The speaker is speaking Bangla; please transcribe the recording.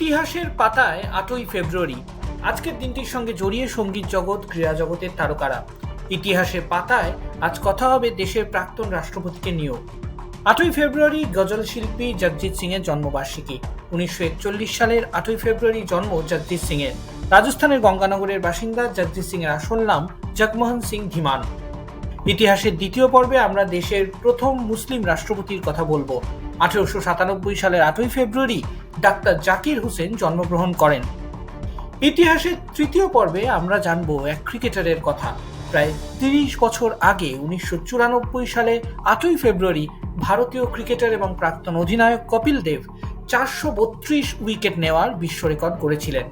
ইতিহাসের পাতায় 8ই ফেব্রুয়ারি আজকের দিনটির সঙ্গে জড়িয়ে সঙ্গীত জগৎ, ক্রীড়া জগতের তারকারা। ইতিহাসের পাতায় আজ কথা হবে দেশের প্রাক্তন রাষ্ট্রপতিকে নিয়েও। 8ই ফেব্রুয়ারি গজল শিল্পী জগজিৎ সিং এর জন্মবার্ষিকী। 1941 সালের 8ই ফেব্রুয়ারি জন্ম জগজিৎ সিং এর। রাজস্থানের গঙ্গানগরের বাসিন্দা জগজিৎ সিং এর আসল নাম জগমোহন সিং ধীমান। ইতিহাসের দ্বিতীয় পর্বে আমরা দেশের প্রথম মুসলিম রাষ্ট্রপতির কথা বলবো। 1897 সালের 8ই ফেব্রুয়ারি ডাক্তার জাকির হোসেন জন্মগ্রহণ করেন। ইতিহাসের তৃতীয় পর্বে আমরা জানব এক ক্রিকেটারের কথা। প্রায় 30 বছর আগে 1994 সালে 8ই ফেব্রুয়ারি ভারতীয় ক্রিকেটার এবং প্রাক্তন অধিনায়ক কপিল দেব 432 উইকেট নেওয়ার বিশ্ব রেকর্ড গড়েছিলেন।